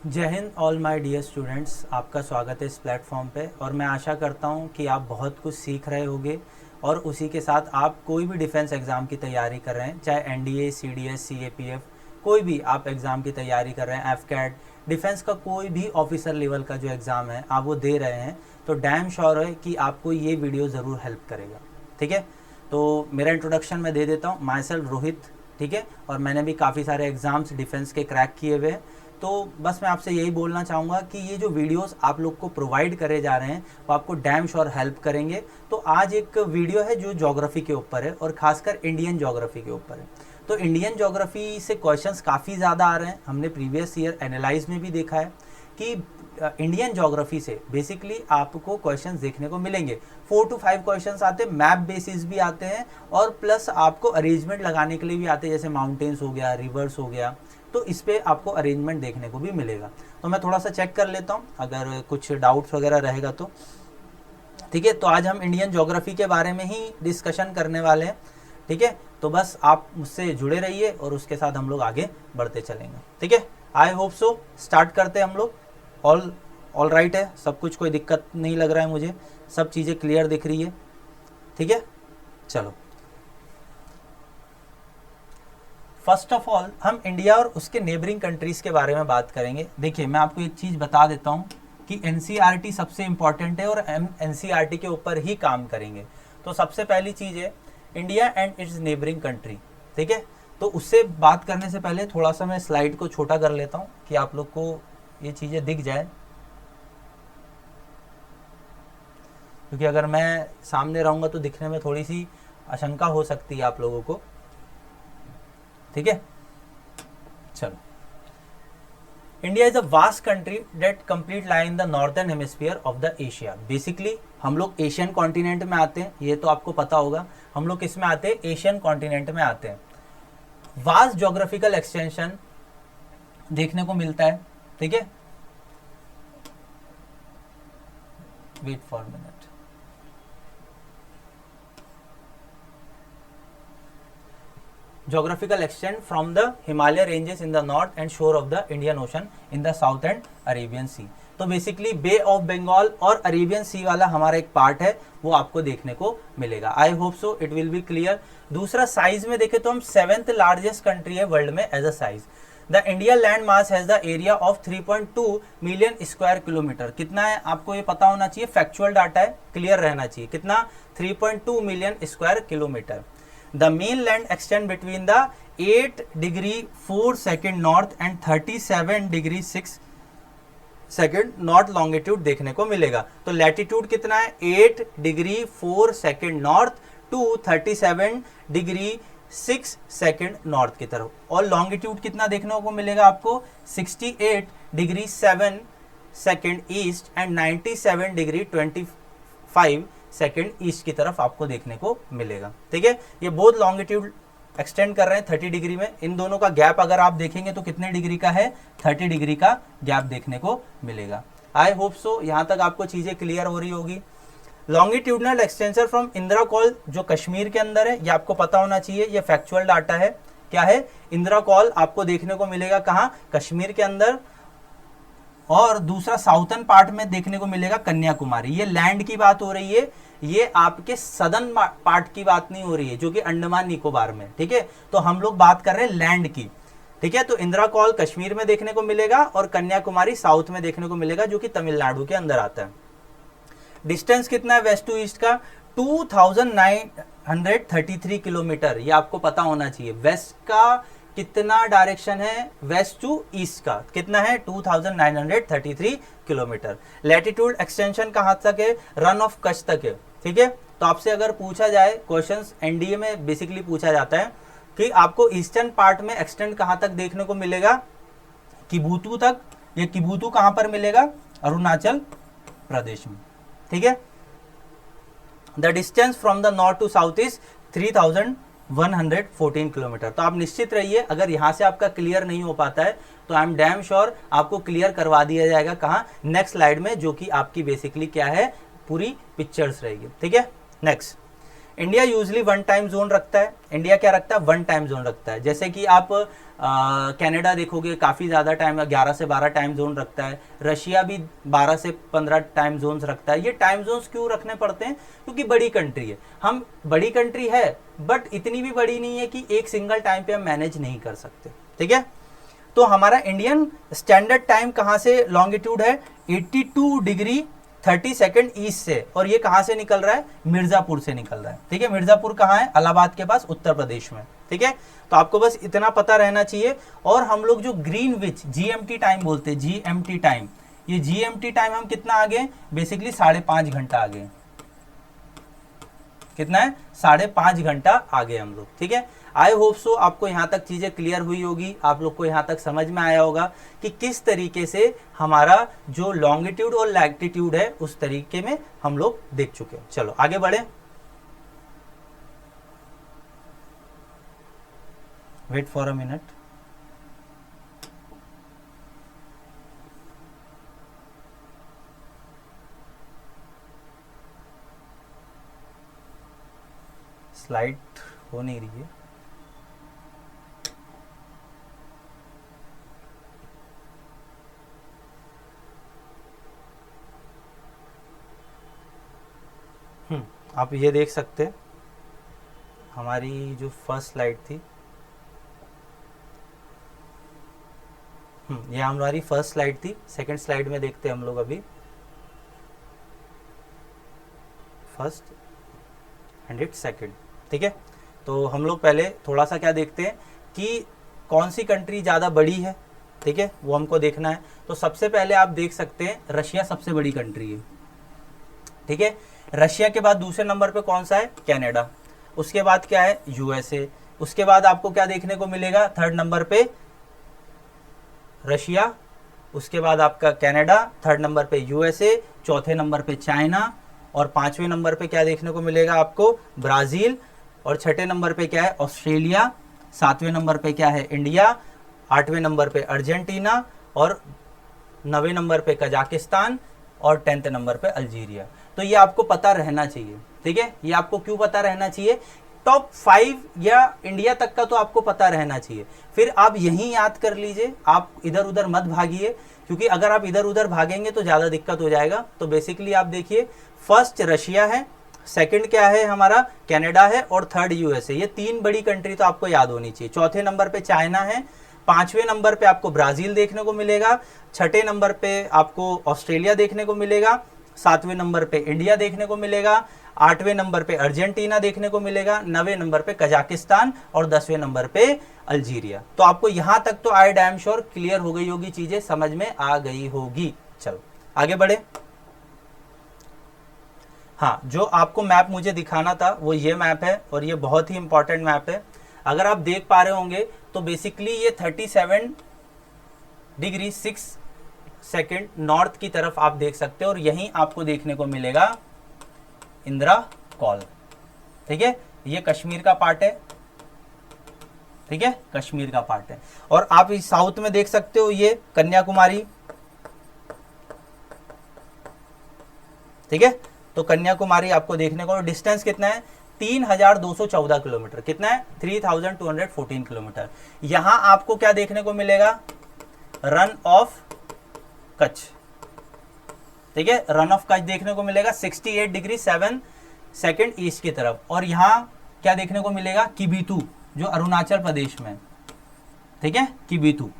जय Hind all my dear students, आपका स्वागत है इस प्लेटफॉर्म पे। और मैं आशा करता हूँ कि आप बहुत कुछ सीख रहे होंगे और उसी के साथ आप कोई भी डिफेंस एग्ज़ाम की तैयारी कर रहे हैं, चाहे एनडीए, सीडीएस, सीएपीएफ, कोई भी आप एग्ज़ाम की तैयारी कर रहे हैं, एफकैट, डिफेंस का कोई भी ऑफिसर लेवल का जो एग्ज़ाम है आप वो दे रहे हैं, तो डैम श्योर है कि आपको ये वीडियो ज़रूर हेल्प करेगा। ठीक है, तो मेरा इंट्रोडक्शन मैं दे देता हूँ। माई सेल्फ रोहित, ठीक है, और मैंने भी काफ़ी सारे एग्ज़ाम्स डिफेंस के क्रैक किए हुए हैं। तो बस मैं आपसे यही बोलना चाहूँगा कि ये जो वीडियोस आप लोग को प्रोवाइड करे जा रहे हैं वो आपको डैम श्योर हेल्प करेंगे। तो आज एक वीडियो है जो ज्योग्राफी के ऊपर है और खासकर इंडियन ज्योग्राफी के ऊपर है। तो इंडियन ज्योग्राफी से क्वेश्चंस काफ़ी ज़्यादा आ रहे हैं। हमने प्रीवियस ईयर एनालाइज में भी देखा है कि इंडियन ज्योग्राफी से बेसिकली आपको क्वेश्चंस देखने को मिलेंगे। 4 to 5 क्वेश्चंस आते हैं, मैप बेसिस भी आते हैं और प्लस आपको अरेंजमेंट लगाने के लिए भी आते हैं, जैसे माउंटेन्स हो गया, रिवर्स हो गया, तो इस पे आपको अरेंजमेंट देखने को भी मिलेगा। तो मैं थोड़ा सा चेक कर लेता हूँ अगर कुछ डाउट्स वगैरह रहेगा तो। ठीक है, तो आज हम इंडियन ज्योग्राफी के बारे में ही डिस्कशन करने वाले हैं। ठीक है, तो बस आप मुझसे जुड़े रहिए और उसके साथ हम लोग आगे बढ़ते चलेंगे। ठीक है, आई होप सो। स्टार्ट करते हैं हम लोग। ऑल राइट है सब कुछ, कोई दिक्कत नहीं लग रहा है मुझे, सब चीज़ें क्लियर दिख रही है। ठीक है, चलो। फर्स्ट ऑफ ऑल हम इंडिया और उसके नेबरिंग कंट्रीज़ के बारे में बात करेंगे। देखिए, मैं आपको एक चीज़ बता देता हूँ कि एनसीईआरटी सबसे इम्पॉर्टेंट है और हम एनसीईआरटी के ऊपर ही काम करेंगे। तो सबसे पहली चीज़ है India and it's neighbouring country. ठीक है, तो उससे बात करने से पहले थोड़ा सा मैं स्लाइड को छोटा कर लेता हूँ कि आप लोग को ये चीज़ें दिख जाए, क्योंकि अगर मैं सामने रहूँगा तो दिखने में थोड़ी सी आशंका हो सकती है आप लोगों को। ठीक है, चलो। India is a vast country that complete lie in the northern hemisphere of the Asia. Basically हम लोग एशियन कॉन्टिनेंट में आते हैं, ये तो आपको पता होगा। हम लोग किस में आते हैं? एशियन कॉन्टिनेंट में आते हैं। वास्ट ज्योग्राफिकल एक्सटेंशन देखने को मिलता है। ठीक है, wait for minute. Geographical extent from the Himalaya ranges in the north and shore of the Indian Ocean in the south and Arabian Sea। तो बेसिकली बे ऑफ बंगाल और अरेबियन सी वाला हमारा एक पार्ट है, वो आपको देखने को मिलेगा। I hope so it will be clear. दूसरा, साइज में देखें तो हम 7th लार्जेस्ट कंट्री है वर्ल्ड में as a size. The India land mass has the area of 3.2 million square kilometre. कितना है आपको ये पता होना चाहिए, फैक्चुअल डाटा है, क्लियर रहना चाहिए। कितना? 3.2 million square kilometre. The mainland extend between the 8 degree 4 second north and 37 degree 6 second north longitude देखने को मिलेगा। तो लैटिट्यूड कितना है? 8 degree 4 second north to 37 degree 6 second north की तरफ। और लॉन्गिट्यूड कितना देखने को मिलेगा आपको? 68 degree 7 second east and 97 degree 25 second east की तरफ आपको देखने को मिलेगा। ठीक है, ये बहुत लॉन्गिट्यूड एक्सटेंड कर रहे हैं 30 डिग्री में। इन दोनों का गैप अगर आप देखेंगे तो कितने डिग्री का है? 30 डिग्री का गैप देखने को मिलेगा। आई होप सो यहां तक आपको चीजें क्लियर हो रही होगी। Longitudinal extension from Indira call जो कश्मीर के अंदर है, ये आपको पता होना चाहिए, ये फैक्चुअल डाटा है। क्या है? इंदिरा कॉल आपको देखने को मिलेगा कहाँ? कश्मीर के अंदर। और दूसरा, साउथर्न पार्ट में देखने को मिलेगा कन्याकुमारी। ये लैंड की बात हो रही है, ये आपके सदर्न पार्ट की बात नहीं हो रही है, जो कि अंडमान निकोबार में। ठीक है, तो हम लोग बात कर रहे हैं लैंड की। ठीक है, तो इंदिरा कॉल कश्मीर में देखने को मिलेगा और कन्याकुमारी साउथ में देखने को मिलेगा, जो कि तमिलनाडु के अंदर आता है। डिस्टेंस कितना है वेस्ट टू ईस्ट का? 2933 किलोमीटर। ये आपको पता होना चाहिए। वेस्ट का कितना डायरेक्शन है? वेस्ट टू ईस्ट का कितना है? 2933 किलोमीटर। लैटिट्यूड एक्सटेंशन कहां तक है? रन ऑफ कच्छ तक है। ठीक है, तो आपसे अगर पूछा जाए, क्वेश्चंस एनडीए में बेसिकली पूछा जाता है कि आपको ईस्टर्न पार्ट में एक्सटेंड कहां तक देखने को मिलेगा? किबुतु तक। ये किबुतु कहां पर मिलेगा? अरुणाचल प्रदेश में। ठीक है, the distance from the north to south is 3114 kilometre. तो आप निश्चित रहिए, अगर यहां से आपका क्लियर नहीं हो पाता है तो आई एम डैम श्योर आपको क्लियर करवा दिया जाएगा। कहां? नेक्स्ट स्लाइड में, जो कि आपकी बेसिकली क्या है, पूरी पिक्चर्स रहेगी। ठीक है, next. India usually one time zone रखता है, इंडिया क्या रखता है, वन टाइम जोन रखता है। जैसे कि आप कनाडा देखोगे काफ़ी ज़्यादा टाइम, 11 से 12 टाइम जोन रखता है। रशिया भी 12 से 15 टाइम जोन्स रखता है। ये टाइम जोन्स क्यों रखने पड़ते हैं, क्योंकि बड़ी कंट्री है। हम बड़ी कंट्री है बट इतनी भी बड़ी नहीं है कि एक सिंगल टाइम पे हम मैनेज नहीं कर सकते, ठीक है। तो हमारा इंडियन स्टैंडर्ड टाइम कहाँ से लॉन्गिट्यूड है, 82 डिग्री 30 सेकंड ईस्ट से, और ये कहाँ से निकल रहा है, मिर्जापुर से निकल रहा है, ठीक है। मिर्जापुर कहाँ है, इलाहाबाद के पास, उत्तर प्रदेश में, ठीक है। तो आपको बस इतना पता रहना चाहिए। और हम लोग जो ग्रीनविच जीएमटी टाइम बोलते हैं, जीएमटी टाइम, ये जीएमटी टाइम हम कितना आगे, बेसिकली 5.5 घंटा आगे। कितना है, 5.5 घंटा आगे हम लोग, ठीक है। आई होप सो आपको यहाँ तक चीजें क्लियर हुई होगी, आप लोग को यहाँ तक समझ में आया होगा कि किस तरीके से हमारा जो लॉन्गिट्यूड और लैटिट्यूड है उस तरीके में हम लोग देख चुके हैं। चलो आगे बढ़े, wait for a minute. Slide हो नहीं रही है। आप ये देख सकते हैं हमारी जो फर्स्ट स्लाइड थी, ये हमारी फर्स्ट स्लाइड थी। सेकंड स्लाइड में देखते हैं हम लोग अभी, फर्स्ट एंड इट सेकंड, ठीक है। तो हम लोग पहले थोड़ा सा क्या देखते हैं कि कौन सी कंट्री ज़्यादा बड़ी है, ठीक है, वो हमको देखना है। तो सबसे पहले आप देख सकते हैं रशिया सबसे बड़ी कंट्री है, ठीक है। रशिया के बाद दूसरे नंबर पे कौन सा है, कनाडा। उसके बाद क्या है, यूएसए। उसके बाद आपको क्या देखने को मिलेगा, थर्ड नंबर पे रशिया, उसके बाद आपका कनाडा, थर्ड नंबर पे यूएसए, चौथे नंबर पे चाइना, और पांचवें नंबर पे क्या देखने को मिलेगा आपको, ब्राजील, और छठे नंबर पे क्या है, ऑस्ट्रेलिया, सातवें नंबर पे क्या है, इंडिया, आठवें नंबर पे अर्जेंटीना, और 9वें नंबर पे कजाकिस्तान, और 10th नंबर पे अल्जीरिया। तो ये आपको पता रहना चाहिए, ठीक है। ये आपको क्यों पता रहना चाहिए, टॉप 5 या इंडिया तक का तो आपको पता रहना चाहिए। फिर आप यही याद कर लीजिए, आप इधर उधर मत भागिए, क्योंकि अगर आप इधर उधर भागेंगे तो ज़्यादा दिक्कत हो जाएगा। तो बेसिकली आप देखिए, फर्स्ट रशिया है, सेकंड क्या है हमारा, कनाडा है, और थर्ड यूएसए। ये 3 बड़ी कंट्री तो आपको याद होनी चाहिए। चौथे नंबर पे चाइना है, पांचवें नंबर पे आपको ब्राजील देखने को मिलेगा, छठे नंबर पे आपको ऑस्ट्रेलिया देखने को मिलेगा, सातवें नंबर पे इंडिया देखने को मिलेगा, आठवें नंबर पे अर्जेंटीना देखने को मिलेगा, 9वें नंबर पे कजाकिस्तान, और 10वें नंबर पे अल्जीरिया। तो आपको यहां तक तो आई डैम श्योर क्लियर हो गई होगी, चीजें समझ में आ गई होगी। चलो आगे बढ़े। हाँ, जो आपको मैप मुझे दिखाना था वो ये मैप है, और ये बहुत ही इंपॉर्टेंट मैप है। अगर आप देख पा रहे होंगे तो बेसिकली ये 37 डिग्री 6 सेकंड नॉर्थ की तरफ आप देख सकते हो, और यहीं आपको देखने को मिलेगा इंदिरा कॉल, ठीक है। ये कश्मीर का पार्ट है, ठीक है, कश्मीर का पार्ट है। और आप इस साउथ में देख सकते हो ये कन्याकुमारी, ठीक है। तो कन्याकुमारी आपको देखने को, डिस्टेंस कितना है, 3214 किलोमीटर। कितना है, 3214 किलोमीटर। यहां आपको क्या देखने को मिलेगा, रन ऑफ कच्छ, ठीक है, रन ऑफ कच्छ देखने को मिलेगा 68 डिग्री 7 सेकंड ईस्ट की तरफ। और यहां क्या देखने को मिलेगा, किबिथु, जो अरुणाचल प्रदेश में, ठीक है, किबिथु,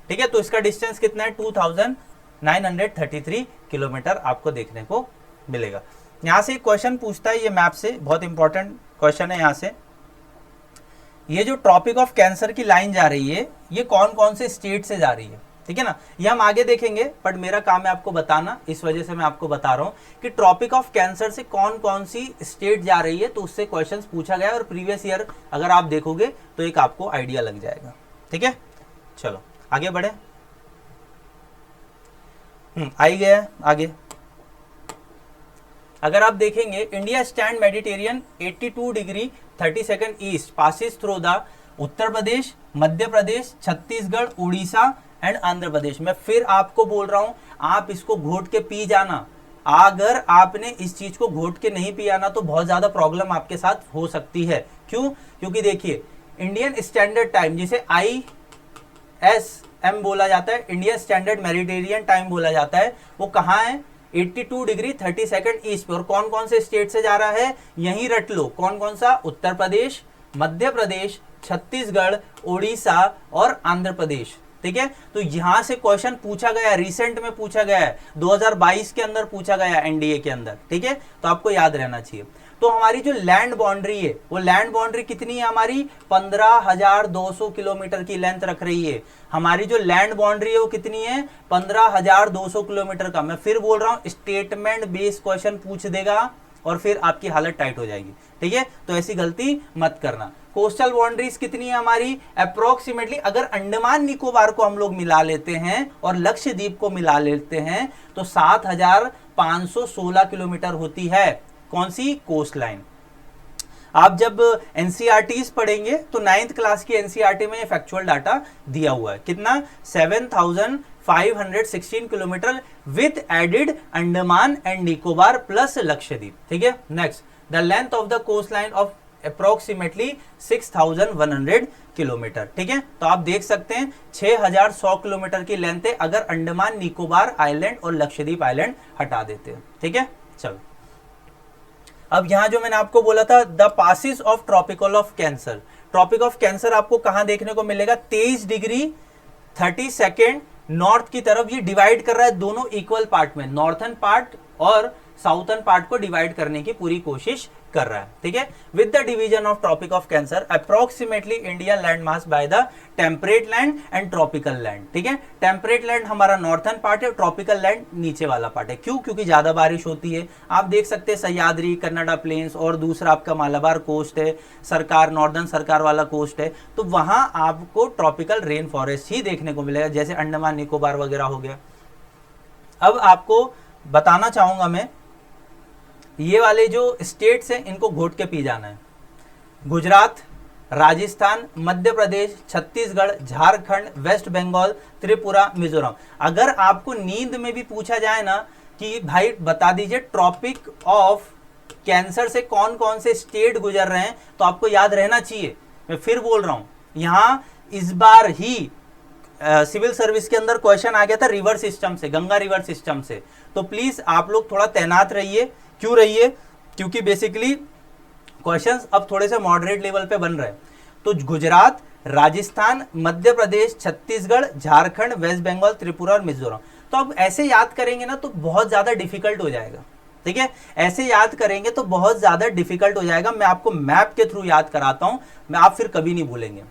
ठीक है। तो इसका डिस्टेंस कितना है, 2933 किलोमीटर आपको देखने को मिलेगा। यहां से क्वेश्चन पूछता है ये मैप से, बहुत इंपॉर्टेंट क्वेश्चन है। यहां से ये जो ट्रॉपिक ऑफ कैंसर की लाइन जा रही है, ये कौन कौन से स्टेट से जा रही है, ठीक है ना। ये हम आगे देखेंगे, बट मेरा काम है आपको बताना, इस वजह से मैं आपको बता रहा हूं कि ट्रॉपिक ऑफ कैंसर से कौन कौन सी स्टेट जा रही है। तो उससे क्वेश्चंस पूछा गया, और प्रीवियस ईयर अगर आप देखोगे तो एक आपको आइडिया लग जाएगा, ठीक है। चलो आगे बढ़े। आई गया आगे। अगर आप देखेंगे, India stand Mediterranean 82 degree 30 second east passes through the Uttar Pradesh, Madhya Pradesh, Chhattisgarh, Orissa and Andhra Pradesh. मैं फिर आपको बोल रहा हूं, आप इसको घोट के पी जाना, अगर आपने इस चीज को घोट के नहीं पिया ना तो बहुत ज्यादा प्रॉब्लम आपके साथ हो सकती है। क्यों? क्योंकि देखिए इंडियन स्टैंडर्ड टाइम जिसे ISM बोला जाता है, इंडियन स्टैंडर्ड मेडिटेरियन टाइम बोला जाता है, वो कहाँ है? 82 डिग्री 30 सेकंड ईस्ट पे। और कौन कौन से स्टेट से जा रहा है? यहीं रट लो, कौन कौन सा? उत्तर प्रदेश, मध्य प्रदेश, छत्तीसगढ़, उड़ीसा और आंध्र प्रदेश। ठीक है, तो यहां से क्वेश्चन पूछा गया, रिसेंट में पूछा गया है, 2022 के अंदर पूछा गया एनडीए के अंदर। ठीक है, तो आपको याद रहना चाहिए। तो हमारी जो लैंड बाउंड्री है वो लैंड बाउंड्री कितनी है हमारी? 15,200 किलोमीटर की लेंथ रख रही है। हमारी जो लैंड बाउंड्री है वो कितनी है? 15,200 किलोमीटर का। मैं फिर बोल रहा हूं, स्टेटमेंट बेस्ड क्वेश्चन पूछ देगा और फिर आपकी हालत टाइट हो जाएगी। ठीक है, तो ऐसी गलती मत करना। कोस्टल बाउंड्रीज कितनी है हमारी? अप्रोक्सीमेटली अगर अंडमान निकोबार को हम लोग मिला लेते हैं और लक्षद्वीप को मिला लेते हैं तो 7,516 किलोमीटर होती है। कौन सी? Coast line. आप जब एनसीईआरटीज पढ़ेंगे तो 9th क्लास की एनसीईआरटी में फैक्चुअल डाटा दिया हुआ है। कितना? 7,516 kilometre with added Andaman and Nicobar plus Lakshadweep. ठीक है, next, the length of the coast line of approximately 6,100 kilometre. ठीक है, तो आप देख सकते हैं 6,100 किलोमीटर की लेंथ है अगर अंडमान निकोबार आइलैंड और लक्षद्वीप आइलैंड हटा देते हैं। ठीक है, चलो अब यहां जो मैंने आपको बोला था, the passes of tropical of cancer. Tropic of cancer आपको कहां देखने को मिलेगा? 23 डिग्री 30 सेकेंड नॉर्थ की तरफ। ये डिवाइड कर रहा है दोनों इक्वल पार्ट में, नॉर्थन पार्ट और साउथर्न पार्ट को डिवाइड करने की पूरी कोशिश कर रहा है। ठीक है, with the division of tropic of cancer approximately India land mass by the temperate land and tropical land. ठीक है, टेम्परेट लैंड हमारा नॉर्थर्न पार्ट है, ट्रॉपिकल लैंड नीचे वाला पार्ट है। क्यों? क्योंकि ज्यादा बारिश होती है। आप देख सकते हैं सह्याद्री, कन्नाडा प्लेन्स और दूसरा आपका मालाबार कोस्ट है, सरकार नॉर्दर्न सरकार वाला कोस्ट है, तो वहां आपको ट्रॉपिकल रेन फॉरेस्ट ही देखने को मिलेगा, जैसे अंडमान निकोबार वगैरह हो गया। अब आपको बताना चाहूंगा मैं, ये वाले जो स्टेट्स हैं इनको घोट के पी जाना है। गुजरात, राजस्थान, मध्य प्रदेश, छत्तीसगढ़, झारखंड, वेस्ट बंगाल, त्रिपुरा, मिजोरम। अगर आपको नींद में भी पूछा जाए ना कि भाई बता दीजिए ट्रॉपिक ऑफ कैंसर से कौन कौन से स्टेट गुजर रहे हैं, तो आपको याद रहना चाहिए। मैं फिर बोल रहा हूं, यहां इस बार ही सिविल सर्विस के अंदर क्वेश्चन आ गया था रिवर सिस्टम से, गंगा रिवर सिस्टम से। तो प्लीज आप लोग थोड़ा तैनात रहिए। क्यों रहिए? क्योंकि बेसिकली क्वेश्चंस अब थोड़े से मॉडरेट लेवल पे बन रहे हैं। तो गुजरात, राजस्थान, मध्य प्रदेश, छत्तीसगढ़, झारखंड, वेस्ट बंगाल, त्रिपुरा और मिजोरम। तो अब ऐसे याद करेंगे ना तो बहुत ज्यादा डिफिकल्ट हो जाएगा। ठीक है, ऐसे याद करेंगे तो बहुत ज्यादा डिफिकल्ट हो जाएगा। मैं आपको मैप के थ्रू याद कराता हूं, मैं आप फिर कभी नहीं भूलेंगे।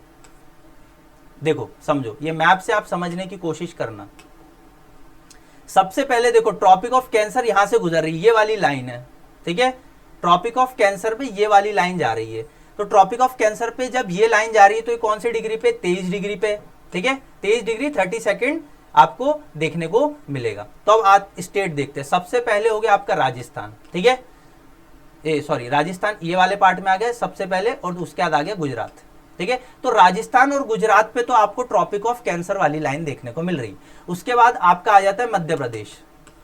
देखो समझो, ये मैप से आप समझने की कोशिश करना। सबसे पहले देखो ट्रॉपिक ऑफ कैंसर यहां से गुजर रही है, ये वाली लाइन है। ठीक है, ट्रॉपिक ऑफ कैंसर पे ये वाली लाइन जा रही है। तो ट्रॉपिक ऑफ कैंसर पे जब ये लाइन जा रही है तो ये कौन सी डिग्री पे? 23 डिग्री पे। ठीक है, 23 डिग्री 30 सेकेंड आपको देखने को मिलेगा। तो अब आप स्टेट देखते हैं। सबसे पहले हो गया आपका राजस्थान। ठीक है, सॉरी राजस्थान ये वाले पार्ट में आ गया सबसे पहले, और उसके बाद आ गया गुजरात। ठीक है, तो राजस्थान और गुजरात पे तो आपको ट्रॉपिक ऑफ कैंसर वाली लाइन देखने को मिल रही। उसके बाद आपका आ जाता है मध्य प्रदेश।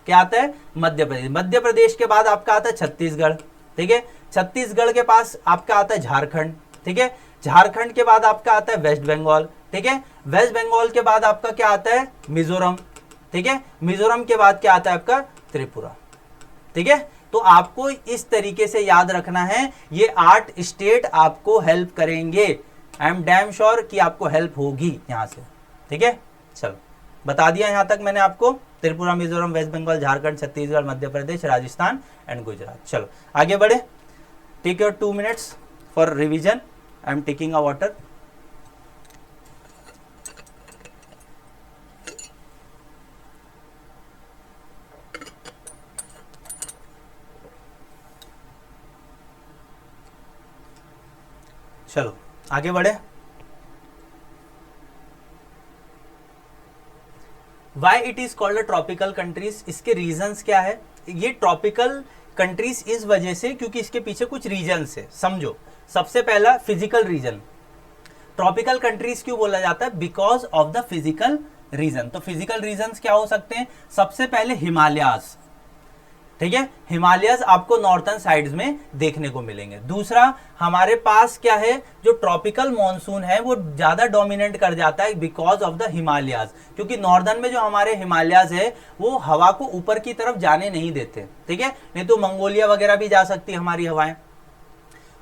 क्या आता है? मध्य प्रदेश। मध्य प्रदेश के बाद आपका आता है छत्तीसगढ़। ठीक है, छत्तीसगढ़ के पास आपका आता है झारखंड। ठीक है, झारखंड के बाद आपका आता है वेस्ट बंगाल। ठीक है, वेस्ट बंगाल के बाद आपका क्या आता है? मिजोरम। ठीक है, मिजोरम के बाद क्या आता है आपका? त्रिपुरा। ठीक है, तो आपको इस तरीके से याद रखना है। ये 8 स्टेट आपको हेल्प करेंगे। आई एम डैम श्योर कि आपको हेल्प होगी यहां से। ठीक है, चलो बता दिया यहां तक मैंने आपको, त्रिपुरा, मिजोरम, वेस्ट बंगाल, झारखंड, छत्तीसगढ़, मध्य प्रदेश, राजस्थान एंड गुजरात। चलो आगे बढ़े। Take your 2 minutes for revision. I am taking a water. चलो आगे बढ़े। Why it is called a tropical countries, इसके रीजंस क्या है? ये ट्रॉपिकल कंट्रीज इस वजह से क्योंकि इसके पीछे कुछ रीजंस है। समझो, सबसे पहला फिजिकल रीजन। ट्रॉपिकल कंट्रीज क्यों बोला जाता है? Because of the physical region. तो फिजिकल रीजंस क्या हो सकते हैं? सबसे पहले हिमालयास। ठीक है, हिमालयस आपको नॉर्थर्न साइड्स में देखने को मिलेंगे। दूसरा, हमारे पास क्या है, जो ट्रॉपिकल मॉनसून है वो ज्यादा डोमिनेट कर जाता है बिकॉज ऑफ द हिमालयाज, क्योंकि नॉर्दर्न में जो हमारे हिमालयाज है वो हवा को ऊपर की तरफ जाने नहीं देते, ठीक है, नहीं तो मंगोलिया वगैरह भी जा सकती है हमारी हवाएं।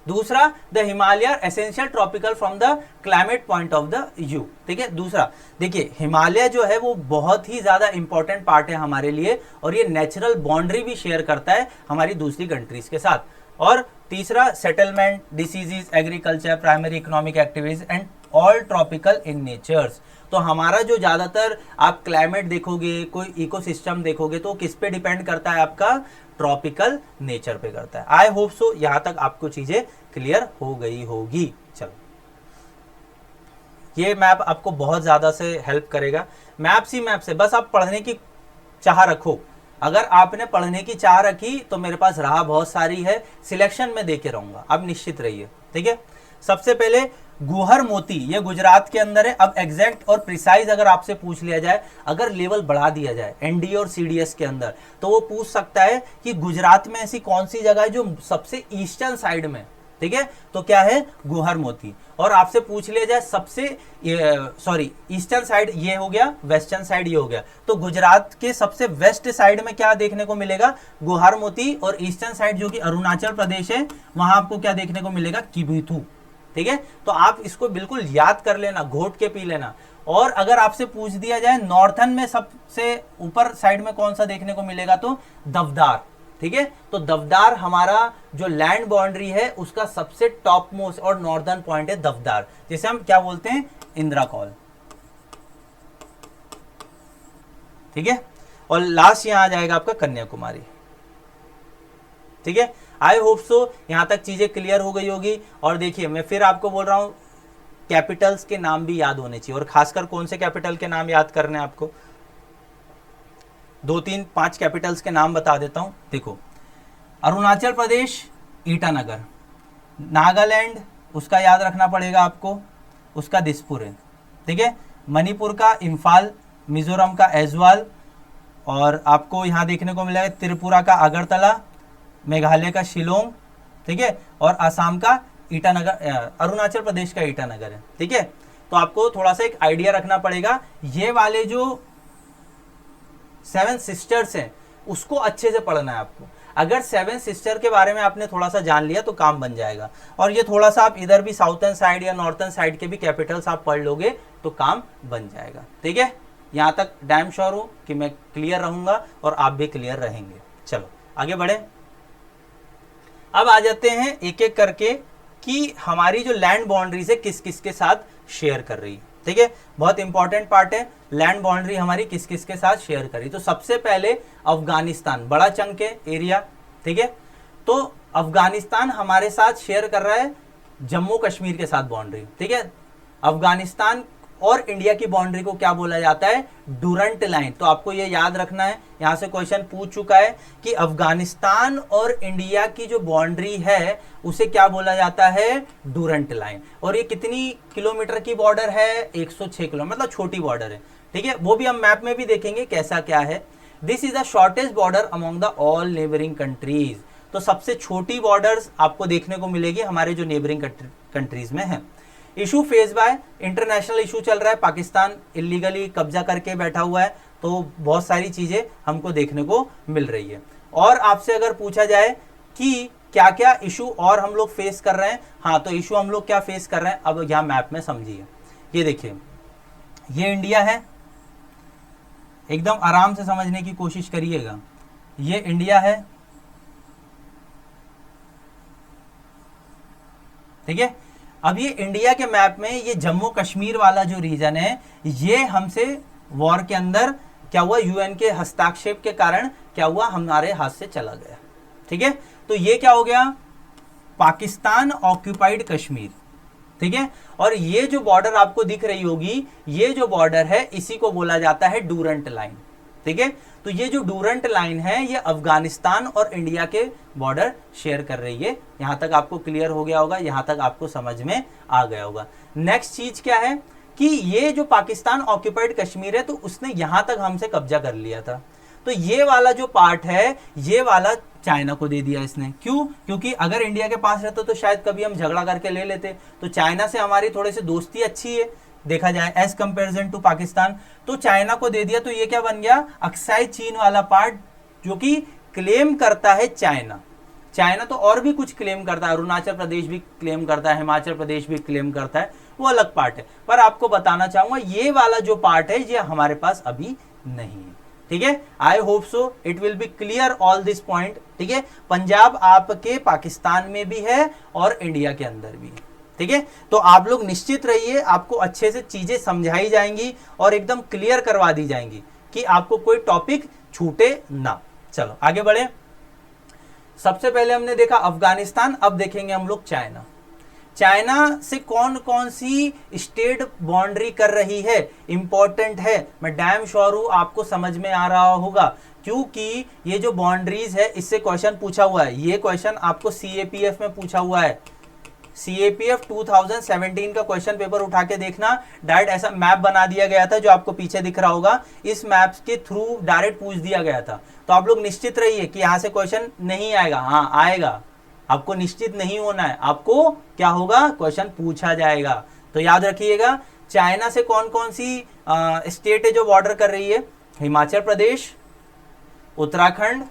दूसरा, the Himalaya essential tropical from the climate point of the view, ठीक है। दूसरा देखिए, हिमालय जो है वो बहुत ही ज्यादा इंपॉर्टेंट पार्ट है हमारे लिए, और ये नेचुरल बाउंड्री भी शेयर करता है हमारी दूसरी कंट्रीज के साथ। और तीसरा, settlement, diseases, agriculture, primary economic activities and all tropical in nature's. तो हमारा जो ज्यादातर आप क्लाइमेट देखोगे, कोई इकोसिस्टम देखोगे, तो किस पे डिपेंड करता है, आपका ट्रॉपिकल नेचर पे करता है। आई होप सो यहां तक आपको चीजें क्लियर हो गई होगी। चलो, ये मैप आपको बहुत ज्यादा से हेल्प करेगा। मैप से बस आप पढ़ने की चाह रखो। अगर आपने पढ़ने की चाह रखी तो मेरे पास राह बहुत सारी है, सिलेक्शन में देके रहूंगा, आप निश्चित रहिए, ठीक है। सबसे पहले गुहर मोती, ये गुजरात के अंदर है। अब एग्जैक्ट और प्रिसाइज अगर आपसे पूछ लिया जाए, अगर लेवल बढ़ा दिया जाए एनडीए और सीडीएस के अंदर, तो वो पूछ सकता है कि गुजरात में ऐसी कौन सी जगह है जो सबसे ईस्टर्न साइड में, ठीक है, तो क्या है, गुहर मोती। और आपसे पूछ लिया जाए सबसे ईस्टर्न साइड ये हो गया, वेस्टर्न साइड ये हो गया, तो गुजरात के सबसे वेस्ट साइड में क्या देखने को मिलेगा, गुहर मोती। और ईस्टर्न साइड जो कि अरुणाचल प्रदेश है, वहां आपको क्या देखने को मिलेगा, किबिथु, ठीक है। तो आप इसको बिल्कुल याद कर लेना, घोट के पी लेना। और अगर आपसे पूछ दिया जाए नॉर्थन में सबसे ऊपर साइड में कौन सा देखने को मिलेगा, तो दवदार, ठीक है। तो दवदार हमारा जो लैंड बाउंड्री है उसका सबसे टॉप मोस्ट और नॉर्दर्न पॉइंट है दवदार, जिसे हम क्या बोलते हैं, इंदिरा कॉल, ठीक है। और लास्ट यहां आ जाएगा आपका कन्याकुमारी, ठीक है। आई होप सो यहां तक चीजें क्लियर हो गई होगी। और देखिए, मैं फिर आपको बोल रहा हूं, कैपिटल्स के नाम भी याद होने चाहिए, और खासकर कौन से कैपिटल के नाम याद करने हैं आपको, 2 3 5 कैपिटल्स के नाम बता देता हूं। देखो, अरुणाचल प्रदेश ईटानगर, नागालैंड उसका याद रखना पड़ेगा आपको, उसका दिसपुर है, ठीक है। मणिपुर का इम्फाल, मिजोरम का ऐजवाल, और आपको यहां देखने को मिलेगा त्रिपुरा का अगरतला, मेघालय का शिलोंग, ठीक है, और असम का ईटानगर, अरुणाचल प्रदेश का ईटानगर है, ठीक है। तो आपको थोड़ा सा एक आइडिया रखना पड़ेगा, ये वाले जो 7 सिस्टर्स हैं उसको अच्छे से पढ़ना है आपको। अगर 7 सिस्टर के बारे में आपने थोड़ा सा जान लिया तो काम बन जाएगा। और ये थोड़ा सा आप इधर भी साउथर्न साइड या नॉर्थर्न साइड के भी कैपिटल्स आप पढ़ लोगे तो काम बन जाएगा, ठीक है। यहां तक डैम श्योर हूं कि मैं क्लियर रहूंगा और आप भी क्लियर रहेंगे। चलो आगे बढ़े। अब आ जाते हैं एक एक करके कि हमारी जो लैंड बाउंड्रीज है किस किस के साथ शेयर कर रही है, ठीक है। बहुत इंपॉर्टेंट पार्ट है, लैंड बाउंड्री हमारी किस किस के साथ शेयर कर रही। तो सबसे पहले अफगानिस्तान, बड़ा चंक है एरिया, ठीक है। तो अफगानिस्तान हमारे साथ शेयर कर रहा है जम्मू कश्मीर के साथ बाउंड्री, ठीक है। अफगानिस्तान और इंडिया की बाउंड्री को क्या बोला जाता है, डूरंट लाइन। तो आपको ये याद रखना है, यहां से क्वेश्चन पूछ चुका है कि अफगानिस्तान और इंडिया की जो बाउंड्री है उसे क्या बोला जाता है, डूरंट लाइन। और ये कितनी किलोमीटर की बॉर्डर है, 106 किलोमीटर, मतलब छोटी बॉर्डर है, ठीक है। वो भी हम मैप में भी देखेंगे कैसा क्या है। This is the shortest border among the all neighbouring countries. तो सबसे छोटी बॉर्डर्स आपको देखने को मिलेगी हमारे जो नेबरिंग कंट्रीज में है। Issue face by, international issue चल रहा है, पाकिस्तान इलीगली कब्जा करके बैठा हुआ है, तो बहुत सारी चीजें हमको देखने को मिल रही है। और आपसे अगर पूछा जाए कि क्या क्या इशू और हम लोग फेस कर रहे हैं, हाँ तो इशू हम लोग क्या फेस कर रहे हैं, अब यहाँ मैप में समझिए। ये देखिए, ये इंडिया है, एकदम आराम से समझने की कोशिश करिएगा। ये इंडिया है, ठीक है। अब ये इंडिया के मैप में ये जम्मू कश्मीर वाला जो रीजन है, ये हमसे वॉर के अंदर क्या हुआ, यूएन के हस्ताक्षेप के कारण क्या हुआ, हमारे हाथ से चला गया, ठीक है। तो ये क्या हो गया, पाकिस्तान ऑक्यूपाइड कश्मीर, ठीक है। और ये जो बॉर्डर आपको दिख रही होगी, ये जो बॉर्डर है इसी को बोला जाता है डूरंट लाइन, ठीक है। तो ये जो डूरंट लाइन है ये अफगानिस्तान और इंडिया के बॉर्डर शेयर कर रही है। यहां तक आपको क्लियर हो गया होगा, यहां तक आपको समझ में आ गया होगा। नेक्स्ट चीज क्या है कि ये जो पाकिस्तान ऑक्यूपाइड कश्मीर है, तो उसने यहां तक हमसे कब्जा कर लिया था। तो ये वाला जो पार्ट है ये वाला चाइना को दे दिया इसने। क्यों? क्योंकि अगर इंडिया के पास रहता तो शायद कभी हम झगड़ा करके ले लेते। तो चाइना से हमारी थोड़ी सी दोस्ती अच्छी है देखा जाए एज कंपेरिजन टू पाकिस्तान, तो चाइना को दे दिया। तो ये क्या बन गया? अक्साई चीन वाला पार्ट जो कि क्लेम करता है चाइना। चाइना तो और भी कुछ क्लेम करता है, अरुणाचल प्रदेश भी क्लेम करता है, हिमाचल प्रदेश भी क्लेम करता है, वो अलग पार्ट है। पर आपको बताना चाहूंगा ये वाला जो पार्ट है ये हमारे पास अभी नहीं है। ठीक है, I hope so it will be clear all this point. ठीक है, पंजाब आपके पाकिस्तान में भी है और इंडिया के अंदर भी है। ठीक है, तो आप लोग निश्चित रहिए, आपको अच्छे से चीजें समझाई जाएंगी और एकदम क्लियर करवा दी जाएंगी कि आपको कोई टॉपिक छूटे ना। चलो आगे बढ़े। सबसे पहले हमने देखा अफगानिस्तान, अब देखेंगे हम लोग चाइना। चाइना से कौन कौन सी स्टेट बाउंड्री कर रही है, इंपॉर्टेंट है, मैं डैम श्योर हूं आपको समझ में आ रहा होगा, क्योंकि ये जो बाउंड्रीज है इससे क्वेश्चन पूछा हुआ है। ये क्वेश्चन आपको सीएपीएफ में पूछा हुआ है। सीएपीएफ 2017 का क्वेश्चन पेपर उठा के देखना, डायरेक्ट ऐसा मैप बना दिया गया था जो आपको पीछे दिख रहा होगा, इस मैप के थ्रू डायरेक्ट पूछ दिया गया था। तो आप लोग निश्चित रहिए कि यहां से क्वेश्चन नहीं आएगा, हाँ आएगा, आपको निश्चित नहीं होना है, आपको क्या होगा, क्वेश्चन पूछा जाएगा। तो याद रखिएगा, चाइना से कौन कौन सी स्टेट है जो बॉर्डर कर रही है? हिमाचल प्रदेश, उत्तराखंड,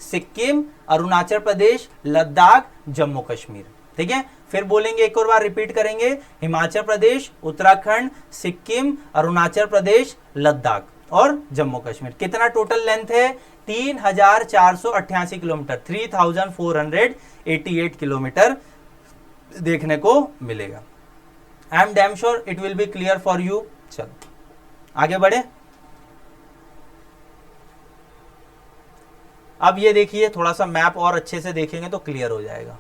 सिक्किम, अरुणाचल प्रदेश, लद्दाख, जम्मू कश्मीर। ठीक है, फिर बोलेंगे, एक और बार रिपीट करेंगे, हिमाचल प्रदेश, उत्तराखंड, सिक्किम, अरुणाचल प्रदेश, लद्दाख और जम्मू कश्मीर। कितना टोटल लेंथ है? 3488 किलोमीटर, 3488 किलोमीटर देखने को मिलेगा। I am damn sure it will be clear for you. चलो आगे बढ़े। अब ये देखिए, थोड़ा सा मैप और अच्छे से देखेंगे तो क्लियर हो जाएगा।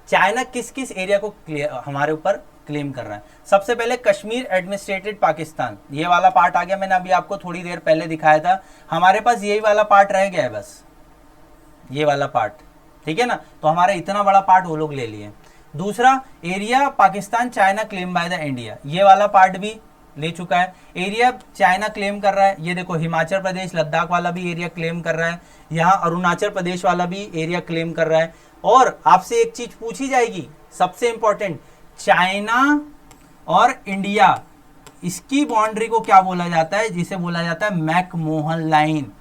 चाइना किस किस एरिया को हमारे ऊपर क्लेम कर रहा है? सबसे पहले कश्मीर एडमिनिस्ट्रेटेड पाकिस्तान, ये वाला पार्ट आ गया, मैंने अभी आपको थोड़ी देर पहले दिखाया था। हमारे पास यही वाला पार्ट रह गया है बस, ये वाला पार्ट। ठीक है ना, तो हमारा इतना बड़ा पार्ट वो लोग ले लिए। दूसरा area Pakistan China claim by the India, ये वाला पार्ट भी ले चुका है। एरिया चाइना क्लेम कर रहा है, ये देखो हिमाचल प्रदेश लद्दाख वाला भी एरिया क्लेम कर रहा है, यहाँ अरुणाचल प्रदेश वाला भी एरिया क्लेम कर रहा है। और आपसे एक चीज पूछी जाएगी सबसे इंपॉर्टेंट, चाइना और इंडिया, इसकी बाउंड्री को क्या बोला जाता है? जिसे बोला जाता है मैकमोहन लाइन।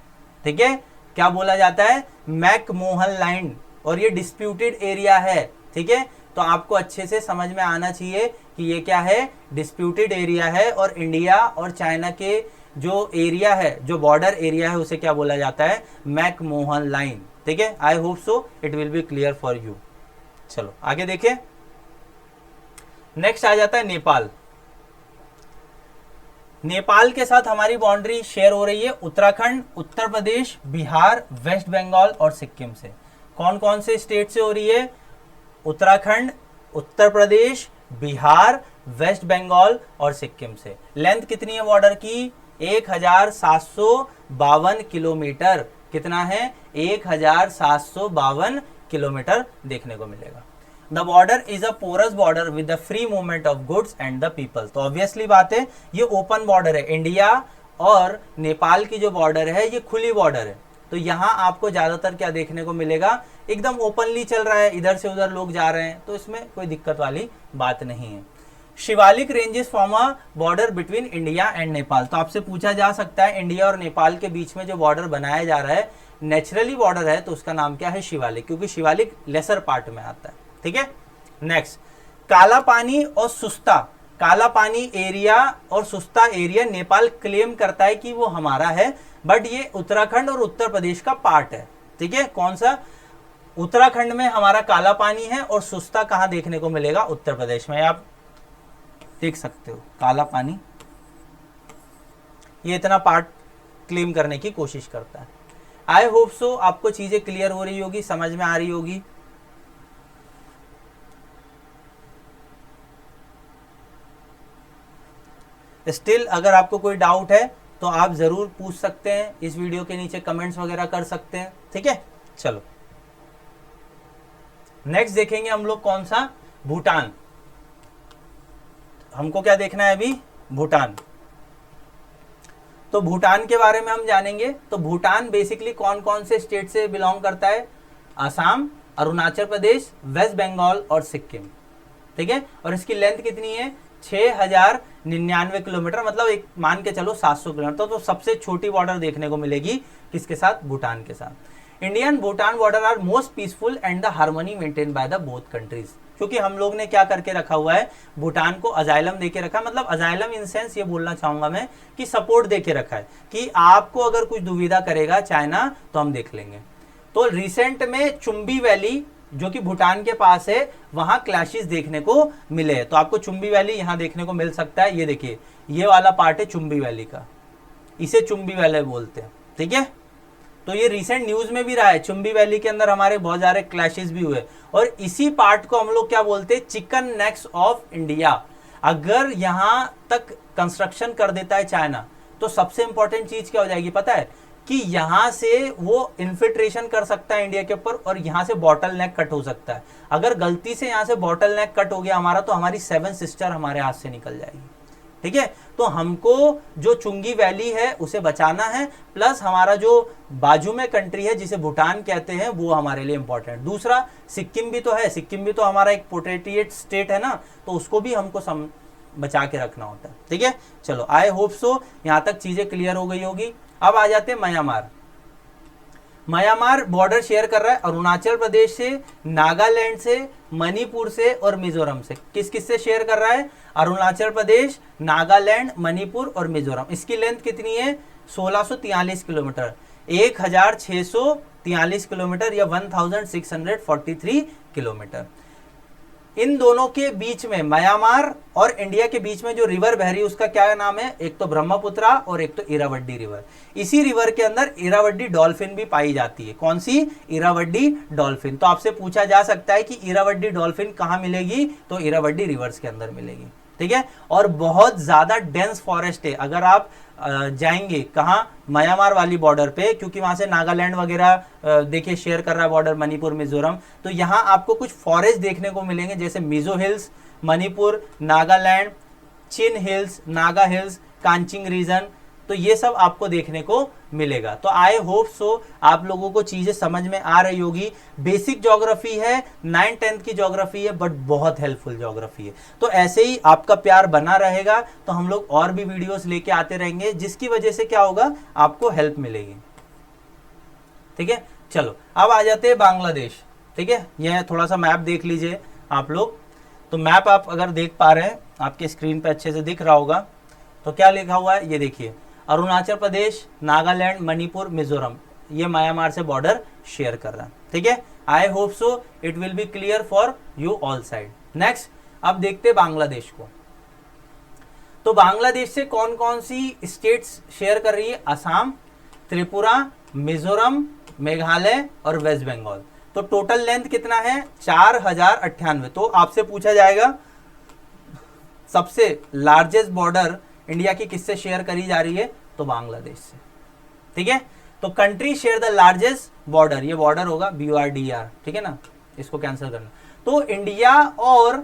ठीक है, क्या बोला जाता है? McMahon line. और ये डिस्प्यूटेड एरिया है। ठीक है, तो आपको अच्छे से समझ में आना चाहिए कि ये क्या है, डिस्प्यूटेड एरिया है। और इंडिया और चाइना के जो एरिया है, जो बॉर्डर एरिया है, उसे क्या बोला जाता है? McMahon line. ठीक है, I hope so it will be clear for you. चलो आगे देखें। नेक्स्ट आ जाता है नेपाल। नेपाल के साथ हमारी बाउंड्री शेयर हो रही है उत्तराखंड, उत्तर प्रदेश, बिहार, वेस्ट बंगाल और सिक्किम से। कौन कौन से स्टेट से हो रही है? उत्तराखंड, उत्तर प्रदेश, बिहार, वेस्ट बंगाल और सिक्किम से। लेंथ कितनी है बॉर्डर की? 1752 किलोमीटर। कितना है? 1752 किलोमीटर देखने को मिलेगा। The border is a porous border with the free movement of goods and the people. तो ऑब्वियसली बात है, ये ओपन बॉर्डर है। इंडिया और नेपाल की जो बॉर्डर है ये खुली बॉर्डर है। तो यहाँ आपको ज्यादातर क्या देखने को मिलेगा? एकदम ओपनली चल रहा है, इधर से उधर लोग जा रहे हैं, तो इसमें कोई दिक्कत वाली बात नहीं है। Shivalik ranges form a border between India and Nepal. तो आपसे पूछा जा सकता है, इंडिया और नेपाल के बीच में जो बॉर्डर बनाया जा रहा है, नेचुरली बॉर्डर है, तो उसका नाम क्या है? शिवालिक, क्योंकि शिवालिक लेसर पार्ट में आता है। ठीक है, नेक्स्ट काला पानी और सुस्ता। काला पानी एरिया और सुस्ता एरिया नेपाल क्लेम करता है कि वो हमारा है, बट ये उत्तराखंड और उत्तर प्रदेश का पार्ट है। ठीक है, कौन सा? उत्तराखंड में हमारा काला पानी है और सुस्ता कहां देखने को मिलेगा? उत्तर प्रदेश में। आप देख सकते हो काला पानी, ये इतना पार्ट क्लेम करने की कोशिश करता है। आई होप सो आपको चीजें क्लियर हो रही होगी, समझ में आ रही होगी। स्टिल अगर आपको कोई डाउट है तो आप जरूर पूछ सकते हैं, इस वीडियो के नीचे कमेंट्स वगैरह कर सकते हैं। ठीक है, चलो नेक्स्ट देखेंगे हम लोग कौन सा? भूटान। हमको क्या देखना है अभी? भूटान। तो भूटान के बारे में हम जानेंगे। तो भूटान बेसिकली कौन कौन से स्टेट से बिलोंग करता है? असम, अरुणाचल प्रदेश, वेस्ट बंगाल और सिक्किम। ठीक है, और इसकी लेंथ कितनी है? 6099 किलोमीटर, मतलब एक मान के चलो 700 किलोमीटर। तो सबसे छोटी बॉर्डर देखने को मिलेगी किसके साथ? भूटान के साथ। Indian Bhutan border are most peaceful and the harmony maintain by the both countries. क्योंकि हम लोग ने क्या करके रखा हुआ है? भूटान को अजाइलम देके रखा, मतलब अजाइलम इन सेंस ये बोलना चाहूंगा मैं कि सपोर्ट देके रखा है कि आपको अगर कुछ दुविधा करेगा चाइना तो हम देख लेंगे। तो रिसेंट में चुम्बी वैली जो कि भूटान के पास है, वहां क्लैशेस देखने को मिले हैं। तो आपको चुम्बी वैली यहां देखने को मिल सकता है। ये देखिए, ये वाला पार्ट है चुम्बी वैली का, इसे चुम्बी वैली बोलते हैं। ठीक है, तो ये रिसेंट न्यूज में भी रहा है, चुम्बी वैली के अंदर हमारे बहुत सारे क्लैशेस भी हुए और इसी पार्ट को हम लोग क्या बोलते हैं? Chicken next of India. अगर यहां तक कंस्ट्रक्शन कर देता है चाइना तो सबसे इंपॉर्टेंट चीज क्या हो जाएगी पता है? कि यहां से वो इन्फिल्ट्रेशन कर सकता है इंडिया के ऊपर और यहां से बॉटल नेक कट हो सकता है। अगर गलती से यहां से बॉटल नेक कट हो गया हमारा, तो हमारी 7 सिस्टर हमारे हाथ से निकल जाएगी। ठीक है, तो हमको जो चुंगी वैली है उसे बचाना है, प्लस हमारा जो बाजू में कंट्री है जिसे भूटान कहते हैं वो हमारे लिए इंपॉर्टेंट। दूसरा, सिक्किम भी तो है, सिक्किम भी तो हमारा एक पोटेटिएट स्टेट है ना, तो उसको भी हमको बचा के रखना होता है। ठीक है, चलो आई होप सो यहां तक चीजें क्लियर हो गई होगी। अब आ जाते हैं म्यांमार। म्यांमार बॉर्डर शेयर कर रहा है अरुणाचल प्रदेश से, नागालैंड से, मणिपुर से और मिजोरम से। किस किस से शेयर कर रहा है? अरुणाचल प्रदेश, नागालैंड, मणिपुर और मिजोरम। इसकी लेंथ कितनी है? 1643 किलोमीटर, 1643 किलोमीटर या 1643 किलोमीटर। इन दोनों के बीच में, म्यांमार और इंडिया के बीच में जो रिवर बह रही है उसका क्या नाम है? एक तो ब्रह्मपुत्रा और एक तो इरावड्डी रिवर। इसी रिवर के अंदर इरावड्डी डॉल्फिन भी पाई जाती है। कौन सी? इरावड्डी डॉल्फिन। तो आपसे पूछा जा सकता है कि इरावड्डी डॉल्फिन कहां मिलेगी? तो इरावड्डी रिवर्स के अंदर मिलेगी। ठीक है, और बहुत ज्यादा डेंस फॉरेस्ट है। अगर आप जाएंगे कहां? म्यांमार वाली बॉर्डर पे, क्योंकि वहां से नागालैंड वगैरह देखिए शेयर कर रहा है बॉर्डर, मणिपुर, मिजोरम। तो यहां आपको कुछ फॉरेस्ट देखने को मिलेंगे जैसे मिजो हिल्स, मणिपुर, नागालैंड, चिन हिल्स, नागा हिल्स, कांचिंग रीजन। तो ये सब आपको देखने को मिलेगा। तो आई होप सो आप लोगों को चीजें समझ में आ रही होगी। बेसिक ज्योग्राफी है, 9th-10th की ज्योग्राफी है, बट बहुत हेल्पफुल ज्योग्राफी है। तो ऐसे ही आपका प्यार बना रहेगा तो हम लोग और भी वीडियोस लेके आते रहेंगे, जिसकी वजह से क्या होगा? आपको हेल्प मिलेगी। ठीक है, चलो अब आ जाते हैं बांग्लादेश। ठीक है, यह थोड़ा सा मैप देख लीजिए आप लोग। तो मैप आप अगर देख पा रहे हैं, आपके स्क्रीन पे अच्छे से दिख रहा होगा। तो क्या लिखा हुआ है ये देखिए, अरुणाचल प्रदेश, नागालैंड, मणिपुर, मिजोरम, ये म्यांमार से बॉर्डर शेयर कर रहा है। ठीक है, I hope so it will be clear for you all side. Next, अब देखते बांग्लादेश को। तो बांग्लादेश से कौन कौन सी स्टेट्स शेयर कर रही है? असम, त्रिपुरा, मिजोरम, मेघालय और वेस्ट बंगाल। तो टोटल लेंथ कितना है? 4098। तो आपसे पूछा जाएगा सबसे लार्जेस्ट बॉर्डर इंडिया की किससे शेयर करी जा रही है? तो बांग्लादेश से। ठीक है, तो country share the largest border, ये बॉर्डर होगा BORDR। ठीक है ना, इसको कैंसिल करना। तो इंडिया और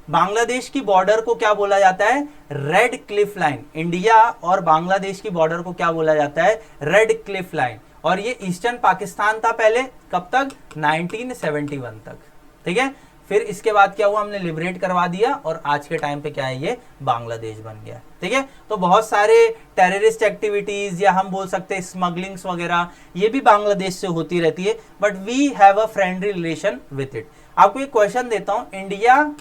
बांग्लादेश की बॉर्डर को क्या बोला जाता है? Red Cliff line. इंडिया और बांग्लादेश की बॉर्डर को क्या बोला जाता है? Red Cliff line. और ये ईस्टर्न पाकिस्तान था पहले, कब तक? 1971 तक। ठीक है, फिर इसके बाद क्या हुआ? हमने लिबरेट करवा दिया और आज के टाइम पे क्या है? ये बांग्लादेश बन गया। ठीक है, तो बहुत सारे टेररिस्ट एक्टिविटीज या हम बोल सकते हैं स्मगलिंग्स वगैरह, ये भी बांग्लादेश से होती रहती है, but we have a friendly relation with it. आपको एक क्वेश्चन देता हूं, इंडिया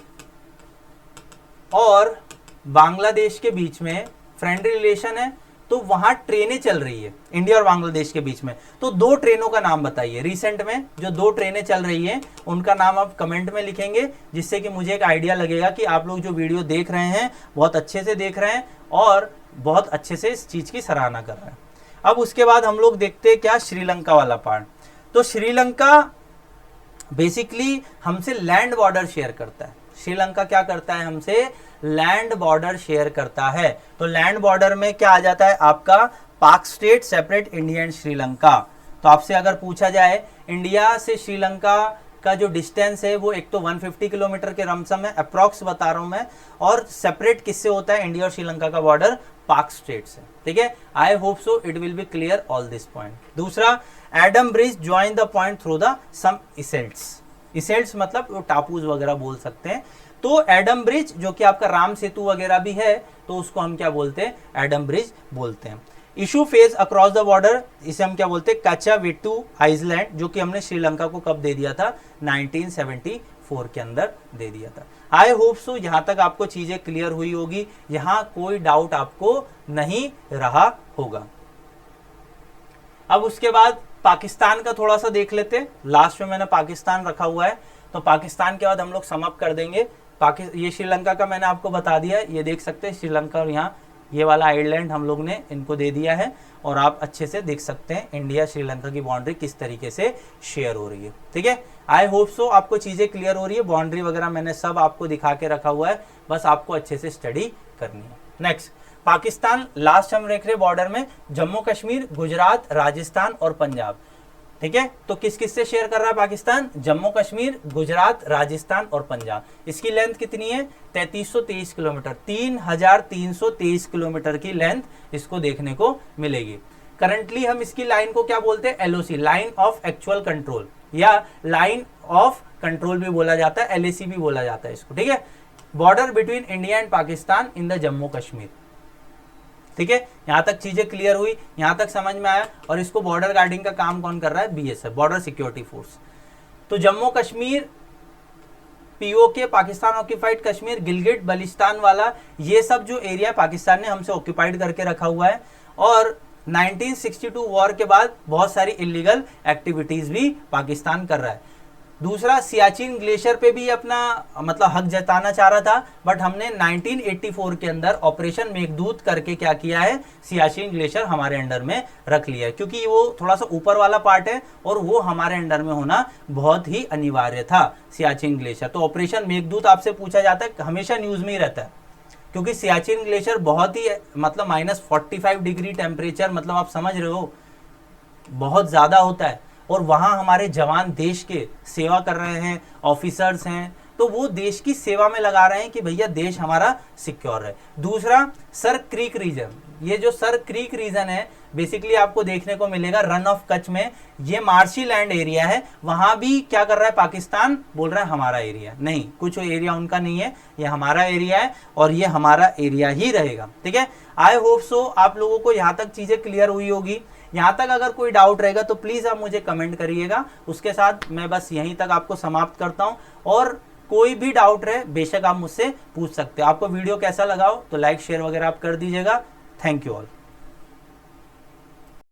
और बांग्लादेश के बीच में फ्रेंडली रिलेशन है, तो वहां ट्रेनें चल रही है इंडिया और बांग्लादेश के बीच में। तो 2 ट्रेनों का नाम बताइए, रिसेंट में जो 2 ट्रेनें चल रही हैं उनका नाम आप कमेंट में लिखेंगे, जिससे कि मुझे एक आइडिया लगेगा कि आप लोग जो वीडियो देख रहे हैं बहुत अच्छे से देख रहे हैं और बहुत अच्छे से इस चीज की सराहना कर रहे हैं। अब उसके बाद हम लोग देखते हैं क्या? श्रीलंका वाला पार्ट। तो श्रीलंका बेसिकली हमसे लैंड बॉर्डर शेयर करता है। श्रीलंका क्या करता है? हमसे लैंड बॉर्डर शेयर करता है। तो लैंड बॉर्डर में क्या आ जाता है? आपका पाक state, separate India and Sri Lanka. तो आपसे अगर पूछा जाए इंडिया से श्रीलंका का जो डिस्टेंस है वो एक तो 150 किलोमीटर के रमसम है, अप्रॉक्स बता रहा हूं मैं, और सेपरेट किससे होता है, इंडिया और श्रीलंका का बॉर्डर पाक स्टेट से, ठीक है। I hope so it will be clear all this point. दूसरा, Adam bridge join the point through the some islets. Islets मतलब वो टापूज वगैरह बोल सकते हैं। तो एडम ब्रिज जो कि आपका राम सेतु वगैरह भी है, तो उसको हम क्या बोलते हैं, एडम ब्रिज बोलते हैं। Issue phase across the border, इसे हम क्या बोलते हैं, काचावेटू आइलैंड, जो कि हमने श्रीलंका को कब दे दिया था, 1974 के अंदर दे दिया था। आई होप सो यहां तक आपको चीजें क्लियर हुई होगी, यहां कोई डाउट आपको नहीं रहा होगा। अब उसके बाद पाकिस्तान का थोड़ा सा देख लेते हैं, लास्ट में मैंने पाकिस्तान रखा हुआ है, तो पाकिस्तान के बाद हम लोग सम अप कर देंगे। ये श्रीलंका का मैंने आपको बता दिया है, ये देख सकते हैं श्रीलंका, और यहाँ ये वाला आइलैंड हम लोग ने इनको दे दिया है, और आप अच्छे से देख सकते हैं इंडिया श्रीलंका की बाउंड्री किस तरीके से शेयर हो रही है, ठीक है। आई होप सो आपको चीजें क्लियर हो रही है, बाउंड्री वगैरह मैंने सब आपको दिखा के रखा हुआ है, बस आपको अच्छे से स्टडी करनी है। नेक्स्ट, पाकिस्तान लास्ट हम देख रहे बॉर्डर में जम्मू कश्मीर, गुजरात, राजस्थान और पंजाब, ठीक है। तो किस किस से शेयर कर रहा है पाकिस्तान, जम्मू कश्मीर, गुजरात, राजस्थान और पंजाब। इसकी लेंथ कितनी है, 3323 किलोमीटर, 3323 किलोमीटर की लेंथ इसको देखने को मिलेगी। करंटली हम इसकी लाइन को क्या बोलते हैं, LOC, line of actual control, या लाइन ऑफ कंट्रोल भी बोला जाता है, एलएसी भी बोला जाता है इसको, ठीक है। Border between India and Pakistan in the Jammu Kashmir, ठीक है। यहां तक चीजें क्लियर हुई, यहां तक समझ में आया। और इसको बॉर्डर गार्डिंग का काम कौन कर रहा है, बीएसएफ, बॉर्डर सिक्योरिटी फोर्स। तो जम्मू कश्मीर, पीओके, पाकिस्तान ऑक्यूपाइड कश्मीर, गिलगिट बलिस्तान वाला, ये सब जो एरिया पाकिस्तान ने हमसे ऑक्यूपाइड करके रखा हुआ है, और 1962 वॉर के बाद बहुत सारी इलीगल एक्टिविटीज भी पाकिस्तान कर रहा है। दूसरा, सियाचिन ग्लेशियर पे भी अपना मतलब हक जताना चाह रहा था, बट हमने 1984 के अंदर ऑपरेशन मेघदूत करके क्या किया है, सियाचिन ग्लेशियर हमारे अंडर में रख लिया है, क्योंकि वो थोड़ा सा ऊपर वाला पार्ट है और वो हमारे अंडर में होना बहुत ही अनिवार्य था, सियाचिन ग्लेशियर। तो ऑपरेशन मेघदूत आपसे पूछा जाता है, हमेशा न्यूज में ही रहता है, क्योंकि सियाचिन ग्लेशियर बहुत ही मतलब -45 डिग्री टेम्परेचर, मतलब आप समझ रहे हो बहुत ज्यादा होता है, और वहां हमारे जवान देश के सेवा कर रहे हैं, ऑफिसर्स हैं, तो वो देश की सेवा में लगा रहे हैं कि भैया देश हमारा सिक्योर है। दूसरा, सर क्रीक रीजन, ये जो सर क्रीक रीजन है बेसिकली आपको देखने को मिलेगा रन ऑफ कच्छ में, ये मार्शी लैंड एरिया है, वहां भी क्या कर रहा है पाकिस्तान, बोल रहा है हमारा एरिया नहीं, कुछ एरिया उनका नहीं है, ये हमारा एरिया है और ये हमारा एरिया ही रहेगा, ठीक है। आई होप सो आप लोगों को यहाँ तक चीजें क्लियर हुई होगी। यहाँ तक अगर कोई डाउट रहेगा तो प्लीज आप मुझे कमेंट करिएगा, उसके साथ मैं बस यहीं तक आपको समाप्त करता हूँ। और कोई भी डाउट रहे बेशक आप मुझसे पूछ सकते हो। आपको वीडियो कैसा लगा हो तो लाइक शेयर वगैरह आप कर दीजिएगा। Thank you all.